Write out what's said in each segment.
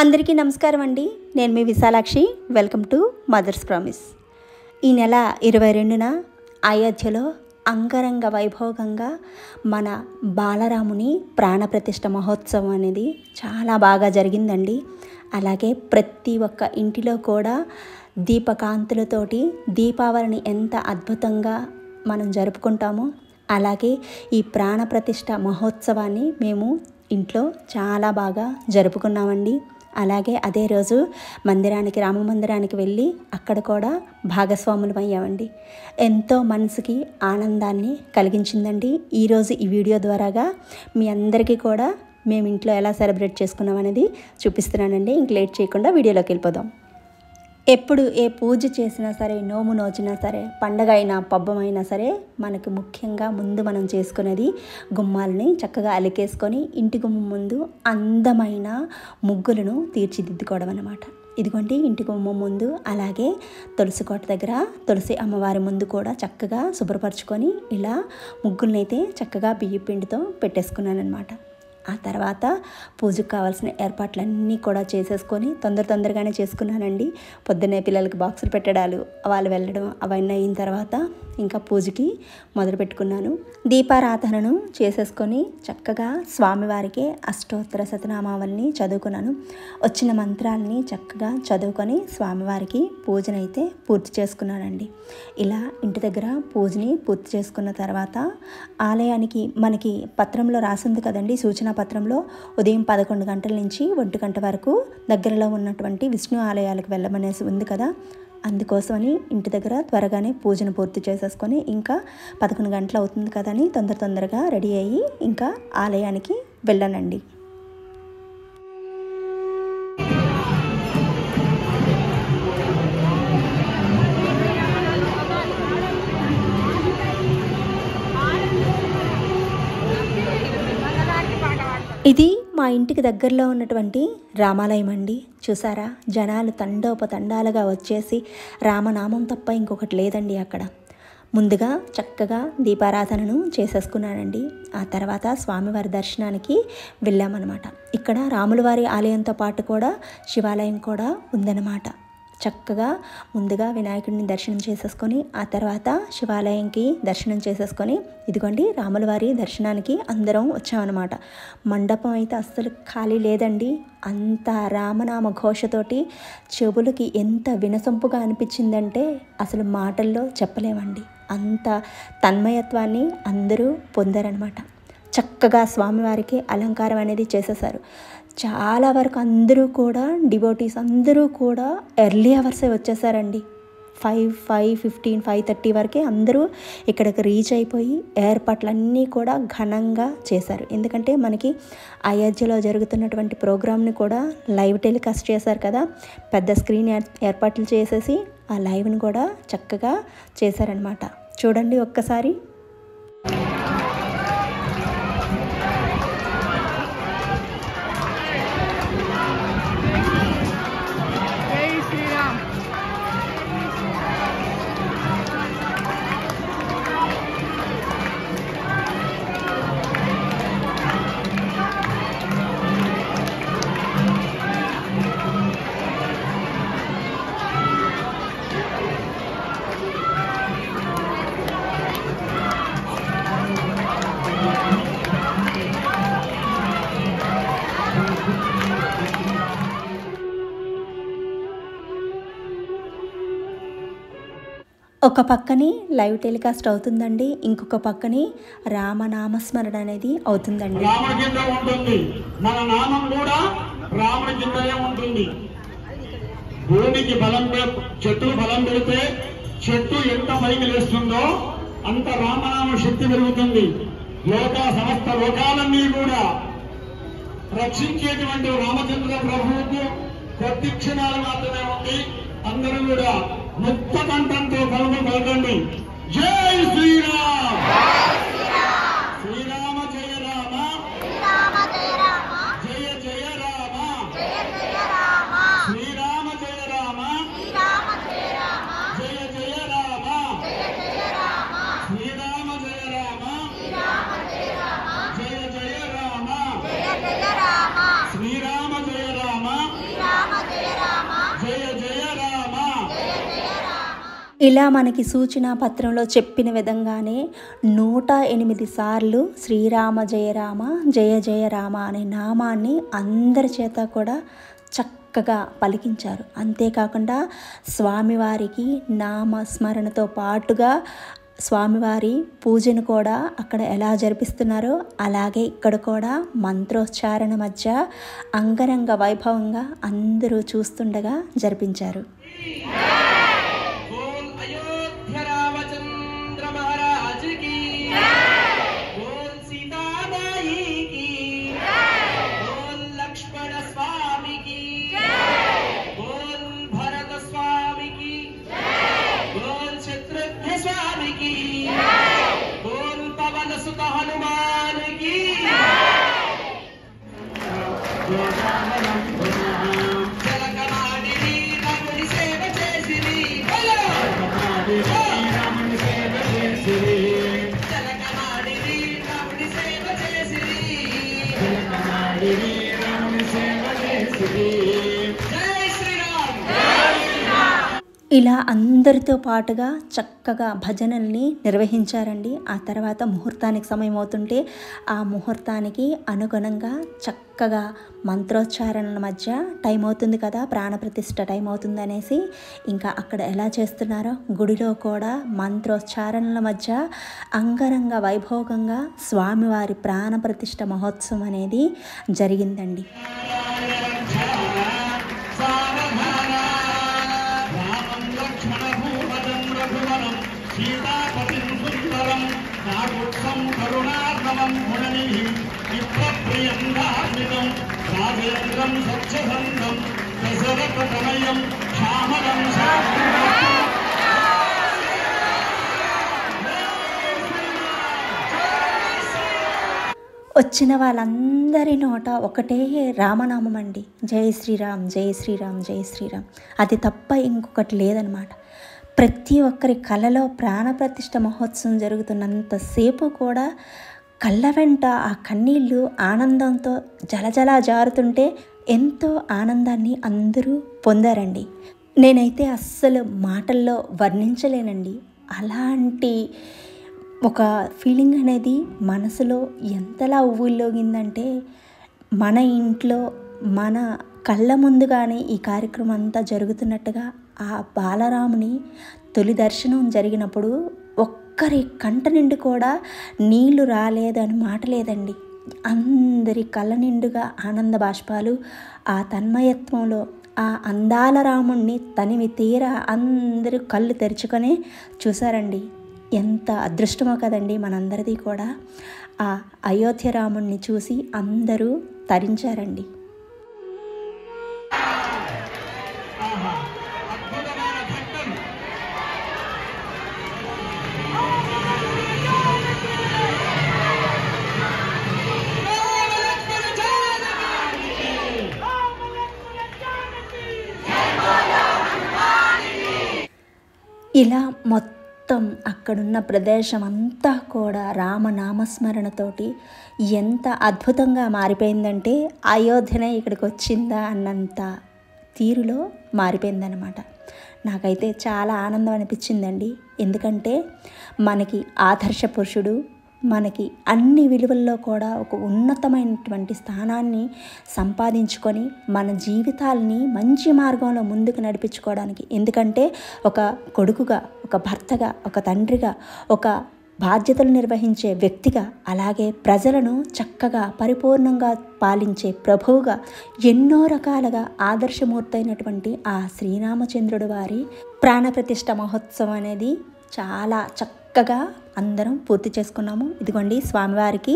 అందరికీ నమస్కారం అండి. నేను మీ Visalakshi. Welcome to Mother's Promise. ఈ నెల 22న అయోధ్యలో అంగరంగ వైభోగంగా మన బాలరాముని ప్రాణప్రతిష్ఠ మహోత్సవం అనేది చాలా బాగా జరిగిందండి. అలాగే ప్రతి ఒక్క ఇంటిలో కూడా దీపకాంతులతోటి దీపావళిని ఎంత అద్భుతంగా మనం జరుపుకుంటామో అలాగే ఈ ప్రాణప్రతిష్ఠ మహోత్సవాన్ని మేము ఇంట్లో చాలా బాగా జరుపుకున్నామండి. అలాగే అదే రోజు రామ మందిరానికి వెళ్ళి అక్కడ కూడా భాగస్వాములం అయ్యామండి. ఎంతో మనసుకి ఆనందాన్ని కలిగించిందండి. ఈరోజు ఈ వీడియో ద్వారాగా మీ అందరికీ కూడా మేము ఇంట్లో ఎలా సెలబ్రేట్ చేసుకున్నాం అనేది చూపిస్తున్నానండి. ఇంక లేట్ చేయకుండా వీడియోలోకి వెళ్ళిపోదాం. ఎప్పుడు ఏ పూజ చేసినా సరే, నోము నోచినా సరే, పండగ అయినా పబ్బమైనా సరే మనకు ముఖ్యంగా ముందు మనం చేసుకునేది గుమ్మాలని చక్కగా అలికేసుకొని ఇంటి గుమ్మం ముందు అందమైన ముగ్గులను తీర్చిదిద్దుకోవడం అన్నమాట. ఇదిగోండి ఇంటి గుమ్మం ముందు, అలాగే తులసి కోట దగ్గర తులసి అమ్మవారి ముందు కూడా చక్కగా శుభ్రపరచుకొని ఇలా ముగ్గులనైతే చక్కగా బియ్య పిండితో పెట్టేసుకున్నాను అనమాట. ఆ తర్వాత పూజకు కావాల్సిన ఏర్పాట్లన్నీ కూడా చేసేసుకొని తొందరగానే చేసుకున్నానండి. పొద్దున్నే పిల్లలకి బాక్సులు పెట్టడాలు, వాళ్ళు వెళ్ళడం అవన్నీ అయిన తర్వాత ఇంకా పూజకి మొదలు పెట్టుకున్నాను. దీపారాధనను చేసేసుకొని చక్కగా స్వామివారికి అష్టోత్తర శతనామావళిని చదువుకున్నాను. వచ్చిన మంత్రాలని చక్కగా చదువుకొని స్వామివారికి పూజనైతే పూర్తి చేసుకున్నానండి. ఇలా ఇంటి దగ్గర పూజని పూర్తి చేసుకున్న తర్వాత ఆలయానికి మనకి పత్రంలో రాసింది కదండి, సూచన పత్రంలో ఉదయం 11 గంటల నుంచి 1 గంట వరకు దగ్గరలో ఉన్నటువంటి విష్ణు ఆలయాలకు వెళ్ళమనేసి ఉంది కదా. అందుకోసమని ఇంటి దగ్గర త్వరగానే పూజను పూర్తి చేసేసుకొని ఇంకా 11 గంటలు అవుతుంది కదని తొందరగా రెడీ అయ్యి ఇంకా ఆలయానికి వెళ్ళానండి. ఇది మా ఇంటికి దగ్గరలో ఉన్నటువంటి రామాలయం అండి. చూసారా, జనాలు తండోపతండాలుగా వచ్చేసి రామనామం తప్ప ఇంకొకటి లేదండి అక్కడ. ముందుగా చక్కగా దీపారాధనను చేసేసుకున్నానండి. ఆ తర్వాత స్వామివారి దర్శనానికి వెళ్ళామన్నమాట. ఇక్కడ రాములవారి ఆలయంతో పాటు కూడా శివాలయం కూడా ఉందన్నమాట. చక్కగా ముందుగా వినాయకుడిని దర్శనం చేసేసుకొని ఆ తర్వాత శివాలయంకి దర్శనం చేసేసుకొని ఇదిగోండి రాములవారి దర్శనానికి అందరం వచ్చామన్నమాట. మండపం అయితే అస్సలు ఖాళీ లేదండి. అంత రామనామ ఘోషతోటి చెవులకి ఎంత వినసొంపుగా అనిపించిందంటే అసలు మాటల్లో చెప్పలేమండి. అంత తన్మయత్వాన్ని అందరూ పొందారనమాట. చక్కగా స్వామివారికి అలంకారం అనేది చేసేసారు. చాలా వరకు అందరూ కూడా డివోటీస్ అందరూ కూడా ఎర్లీ అవర్సే వచ్చేసారండి. 5:15, 5:30 వరకే అందరూ ఇక్కడికి రీచ్ అయిపోయి ఏర్పాట్లన్నీ కూడా ఘనంగా చేశారు. ఎందుకంటే మనకి అయోధ్యలో జరుగుతున్నటువంటి ప్రోగ్రామ్ని కూడా లైవ్ టెలికాస్ట్ చేశారు కదా. పెద్ద స్క్రీన్ ఏర్పాట్లు చేసేసి ఆ లైవ్ని కూడా చక్కగా చేశారనమాట. చూడండి ఒక్కసారి. ఒక పక్కని లైవ్ టెలికాస్ట్ అవుతుందండి, ఇంకొక పక్కని రామనామస్మరణ అనేది అవుతుందండి. రాముడి కింద ఉంటుంది, మన నామం కూడా రాముడి కిందనే ఉంటుంది. భూమికి చెట్టు బలం పెడితే చెట్టు ఎంత పైకి లేస్తుందో అంత రామనామ శక్తి పెరుగుతుంది. సమస్త లోకాలన్నీ కూడా రక్షించేటువంటి రామచంద్ర ప్రభువుకు కొద్ది క్షణాలు మాత్రమే ఉంది. అందరూ కూడా ముక్త కంఠంతో పలకండి. జై శ్రీరామ్, శ్రీరామ జయ రామ, జయ జయ రామ, శ్రీరామ జయ రామ, జయ జయ రామ, శ్రీరామ జయ రామ, జయ జయ రామ, శ్రీరామ జయ రామ, ఇలా మనకి సూచనా పత్రంలో చెప్పిన విధంగానే 108 సార్లు శ్రీరామ జయ రామ జయ జయ రామ అనే నామాన్ని అందరి చేత కూడా చక్కగా పలికించారు. అంతేకాకుండా స్వామివారికి నామస్మరణతో పాటుగా స్వామివారి పూజను కూడా అక్కడ ఎలా జరిపిస్తున్నారో అలాగే ఇక్కడ కూడా మంత్రోచ్చారణ మధ్య అంగరంగ వైభవంగా అందరూ చూస్తుండగా జరిపించారు. ఇలా అందరితో పాటుగా చక్కగా భజనల్ని నిర్వహించారండి. ఆ తర్వాత ముహూర్తానికి సమయం అవుతుంటే ఆ ముహూర్తానికి అనుగుణంగా చక్కగా మంత్రోచ్చారణల మధ్య టైం అవుతుంది కదా, ప్రాణప్రతిష్ఠ టైం అవుతుంది అనేసి ఇంకా అక్కడ ఎలా చేస్తున్నారో గుడిలో కూడా మంత్రోచ్చారణల మధ్య అంగరంగ వైభోగంగా స్వామివారి ప్రాణప్రతిష్ఠ మహోత్సవం అనేది జరిగిందండి. వచ్చిన వాళ్ళందరి నోట ఒకటే రామనామం అండి, జై శ్రీరామ్ జై శ్రీరామ్ జై శ్రీరామ్. అది తప్ప ఇంకొకటి లేదనమాట. ప్రతి ఒక్కరి కళ్ళలో ప్రాణప్రతిష్ఠ మహోత్సవం జరుగుతున్నంతసేపు కూడా కళ్ళ వెంట ఆ కన్నీళ్ళు ఆనందంతో జలజలా జారుతుంటే ఎంతో ఆనందాన్ని అందరూ పొందారండి. నేనైతే అస్సలు మాటల్లో వర్ణించలేనండి. అలాంటి ఒక ఫీలింగ్ అనేది మనసులో ఎంతలా ఉవ్విల్లోగిందంటే మన ఇంట్లో మన కళ్ళ ముందుగానే ఈ కార్యక్రమం అంతా జరుగుతున్నట్టుగా ఆ బాలరాముని తొలి దర్శనం జరిగినప్పుడు ఒక్కరి కంట నిండు కూడా నీళ్లు రాలేదని మాట లేదండి. అందరి కళ్ళ నిండుగా ఆనంద బాష్పాలు, ఆ తన్మయత్వంలో ఆ అందాల రాముణ్ణి తనివి తీరా అందరూ కళ్ళు తెరుచుకొని చూశారండి. ఎంత అదృష్టమో కదండి మనందరిది కూడా. ఆ అయోధ్య రాముణ్ణి చూసి అందరూ తరించారండి. ఇలా మొత్తం అక్కడున్న ప్రదేశం అంతా కూడా రామనామస్మరణతోటి ఎంత అద్భుతంగా మారిపోయిందంటే అయోధ్యనే ఇక్కడికి వచ్చిందా అన్నంత తీరులో మారిపోయిందనమాట. నాకైతే చాలా ఆనందం అనిపించిందండి. ఎందుకంటే మనకి ఆదర్శ పురుషుడు, మనకి అన్ని విలువల్లో కూడా ఒక ఉన్నతమైనటువంటి స్థానాన్ని సంపాదించుకొని మన జీవితాల్ని మంచి మార్గంలో ముందుకు నడిపించుకోవడానికి, ఎందుకంటే ఒక కొడుకుగా, ఒక భర్తగా, ఒక తండ్రిగా, ఒక బాధ్యతలు నిర్వహించే వ్యక్తిగా, అలాగే ప్రజలను చక్కగా పరిపూర్ణంగా పాలించే ప్రభువుగా, ఎన్నో రకాలుగా ఆదర్శమూర్తైనటువంటి ఆ శ్రీరామచంద్రుడు వారి ప్రాణప్రతిష్ఠ మహోత్సవం అనేది చాలా చక్కగా అందరం పూర్తి చేసుకున్నాము. ఇదిగోండి స్వామివారికి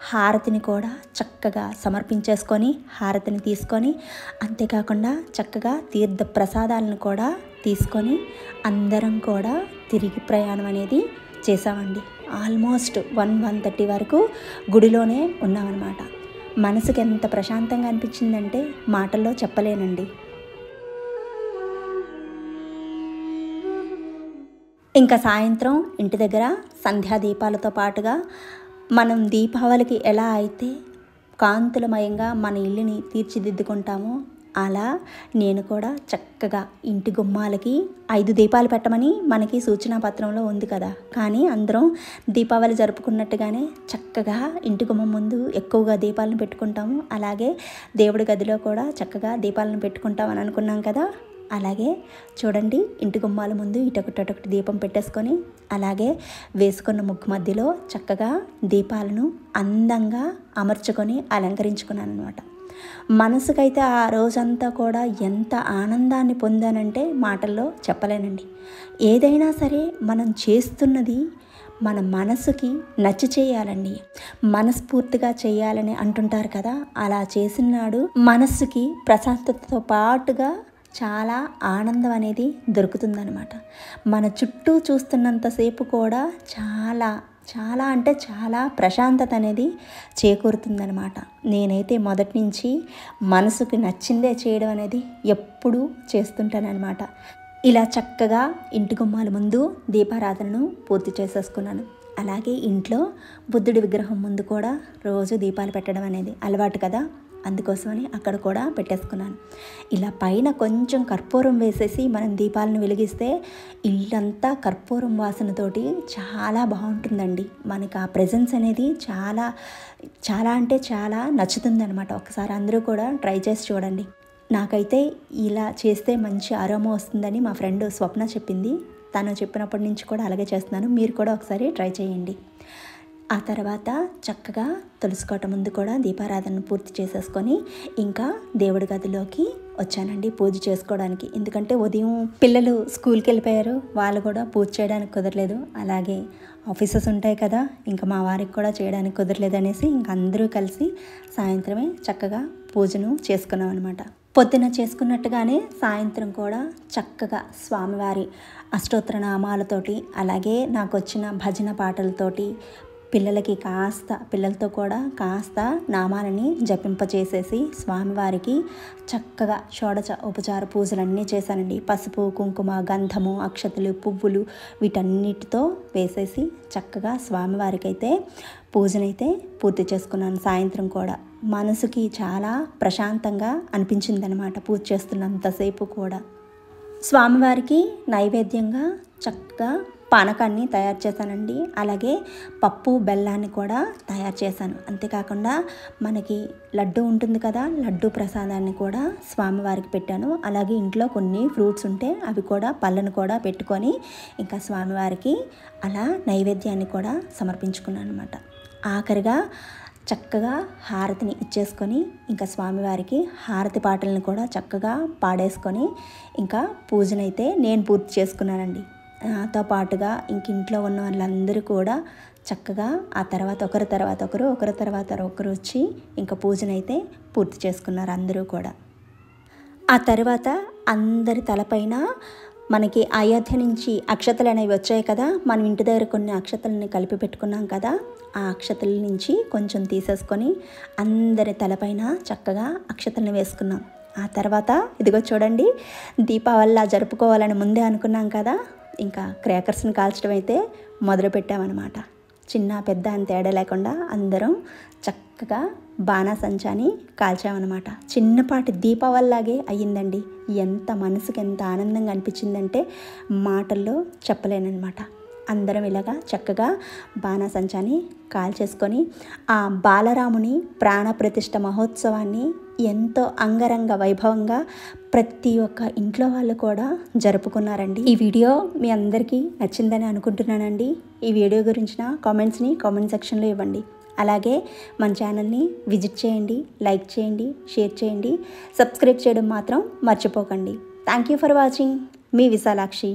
హారతిని కూడా చక్కగా సమర్పించేసుకొని హారతిని తీసుకొని, అంతేకాకుండా చక్కగా తీర్థ ప్రసాదాలను కూడా తీసుకొని అందరం కూడా తిరిగి ప్రయాణం అనేది చేసామండి. ఆల్మోస్ట్ 1:30 వరకు గుడిలోనే ఉన్నామన్నమాట. మనసుకి ఎంత ప్రశాంతంగా అనిపించిందంటే మాటల్లో చెప్పలేనండి. ఇంకా సాయంత్రం ఇంటి దగ్గర సంధ్యా దీపాలతో పాటుగా మనం దీపావళికి ఎలా అయితే కాంతులమయంగా మన ఇల్లుని తీర్చిదిద్దుకుంటామో అలా నేను కూడా చక్కగా ఇంటి గుమ్మాలకి 5 దీపాలు పెట్టమని మనకి సూచనా పత్రంలో ఉంది కదా. కానీ అందరం దీపావళి జరుపుకున్నట్టుగానే చక్కగా ఇంటి గుమ్మం ముందు ఎక్కువగా దీపాలను పెట్టుకుంటాము. అలాగే దేవుడి గదిలో కూడా చక్కగా దీపాలను పెట్టుకుంటామని అనుకున్నాం కదా. అలాగే చూడండి, ఇంటి గుమ్మాల ముందు ఇటొకటి దీపం పెట్టేసుకొని అలాగే వేసుకున్న ముగ్గు మధ్యలో చక్కగా దీపాలను అందంగా అమర్చుకొని అలంకరించుకున్నాను అనమాట. మనసుకైతే ఆ రోజంతా కూడా ఎంత ఆనందాన్ని పొందానంటే మాటల్లో చెప్పలేనండి. ఏదైనా సరే మనం చేస్తున్నది మన మనసుకి నచ్చి చేయాలండి, మనస్ఫూర్తిగా చేయాలని అంటుంటారు కదా. అలా చేసినాడు మనస్సుకి ప్రశాంతతతో పాటుగా చాలా ఆనందం అనేది దొరుకుతుందనమాట. మన చుట్టూ చూస్తున్నంతసేపు కూడా చాలా అంటే చాలా ప్రశాంతత అనేది చేకూరుతుందనమాట. నేనైతే మొదటి నుంచి మనసుకు నచ్చిందే చేయడం అనేది ఎప్పుడూ చేస్తుంటానన్నమాట. ఇలా చక్కగా ఇంటి గుమ్మాల ముందు దీపారాధనను పూర్తి చేసేసుకున్నాను. అలాగే ఇంట్లో బుద్ధుడి విగ్రహం ముందు కూడా రోజు దీపాలు పెట్టడం అనేది అలవాటు కదా, అందుకోసమని అక్కడ కూడా పెట్టేసుకున్నాను. ఇలా పైన కొంచెం కర్పూరం వేసేసి మనం దీపాలను వెలిగిస్తే ఇల్లంతా కర్పూరం వాసనతోటి చాలా బాగుంటుందండి. మనకి ఆ ప్రెజెన్స్ అనేది చాలా అంటే చాలా నచ్చుతుందనమాట. ఒకసారి అందరూ కూడా ట్రై చేసి చూడండి. నాకైతే ఇలా చేస్తే మంచి అరోమా వస్తుందని మా ఫ్రెండ్ స్వప్న చెప్పింది. తను చెప్పినప్పటి నుంచి కూడా అలాగే చేస్తున్నాను. మీరు కూడా ఒకసారి ట్రై చేయండి. ఆ తర్వాత చక్కగా తులసికోట ముందు కూడా దీపారాధనను పూర్తి చేసేసుకొని ఇంకా దేవుడి గదిలోకి వచ్చానండి పూజ చేసుకోవడానికి. ఎందుకంటే ఉదయం పిల్లలు స్కూల్కి వెళ్ళిపోయారు, వాళ్ళు కూడా పూజ చేయడానికి కుదరలేదు. అలాగే ఆఫీసెస్ ఉంటాయి కదా, ఇంకా మా వారికి కూడా చేయడానికి కుదరలేదు అనేసి ఇంకా అందరూ కలిసి సాయంత్రమే చక్కగా పూజను చేసుకున్నాం అనమాట. పొద్దున చేసుకున్నట్టుగానే సాయంత్రం కూడా చక్కగా స్వామివారి అష్టోత్తర నామాలతోటి అలాగే నాకు వచ్చిన భజన పాటలతోటి పిల్లలతో కూడా కాస్త నామాలని జపింపచేసేసి స్వామివారికి చక్కగా షోడశ ఉపచార పూజలన్నీ చేశానండి. పసుపు, కుంకుమ, గంధము, అక్షతలు, పువ్వులు వీటన్నిటితో వేసేసి చక్కగా స్వామివారికి అయితే పూజనైతే పూర్తి చేసుకున్నాను. సాయంత్రం కూడా మనసుకి చాలా ప్రశాంతంగా అనిపించిందనమాట పూజ చేస్తున్నంతసేపు కూడా. స్వామివారికి నైవేద్యంగా చక్కగా పానకాన్ని తయారు చేశానండి. అలాగే పప్పు బెల్లాన్ని కూడా తయారు చేశాను. అంతేకాకుండా మనకి లడ్డు ఉంటుంది కదా, లడ్డు ప్రసాదాన్ని కూడా స్వామివారికి పెట్టాను. అలాగే ఇంట్లో కొన్ని ఫ్రూట్స్ ఉంటే అవి కూడా పళ్ళను కూడా పెట్టుకొని ఇంకా స్వామివారికి అలా నైవేద్యాన్ని కూడా సమర్పించుకున్నాను అనమాట. ఆఖరిగా చక్కగా హారతిని ఇచ్చేసుకొని ఇంకా స్వామివారికి హారతి పాటలను కూడా చక్కగా పాడేసుకొని ఇంకా పూజనైతే నేను పూర్తి చేసుకున్నానండి. నాతో పాటుగా ఇంక ఇంట్లో ఉన్న వాళ్ళందరూ కూడా చక్కగా ఆ తర్వాత ఒకరి తర్వాత ఒకరు వచ్చి ఇంకా పూజనైతే పూర్తి చేసుకున్నారు అందరూ కూడా. ఆ తర్వాత అందరి తలపైన మనకి అయోధ్య నుంచి అక్షతలు అనేవి వచ్చాయి కదా, మనం ఇంటి దగ్గర కొన్ని అక్షతలని కలిపి పెట్టుకున్నాం కదా, ఆ అక్షతల నుంచి కొంచెం తీసేసుకొని అందరి తలపైన చక్కగా అక్షతలను వేసుకున్నాం. ఆ తర్వాత ఇదిగో చూడండి, దీపావళిలా జరుపుకోవాలని ముందే అనుకున్నాం కదా, ఇంకా క్రాకర్స్ని కాల్చడం అయితే మొదలుపెట్టామన్నమాట. చిన్న పెద్ద అని తేడా లేకుండా అందరం చక్కగా బాణాసంచాని కాల్చామన్నమాట. చిన్నపాటి దీపావళిలాగే అయ్యిందండి. ఎంత మనసుకి ఎంత ఆనందంగా అనిపించిందంటే మాటల్లో చెప్పలేనమాట. అందరం ఇలాగా చక్కగా బాణాసంచాని కాల్చేసుకొని ఆ బాలరాముని ప్రాణప్రతిష్ఠ మహోత్సవాన్ని ఎంతో అంగరంగ వైభవంగా ప్రతి ఒక్క ఇంట్లో వాళ్ళు కూడా జరుపుకున్నారండి. ఈ వీడియో మీ అందరికీ నచ్చిందని అనుకుంటున్నానండి. ఈ వీడియో గురించిన కామెంట్ సెక్షన్లో ఇవ్వండి. అలాగే మన ఛానల్ని విజిట్ చేయండి, లైక్ చేయండి, షేర్ చేయండి, సబ్స్క్రైబ్ చేయడం మాత్రం మర్చిపోకండి. Thank you for watching. మీ విశాలాక్షి.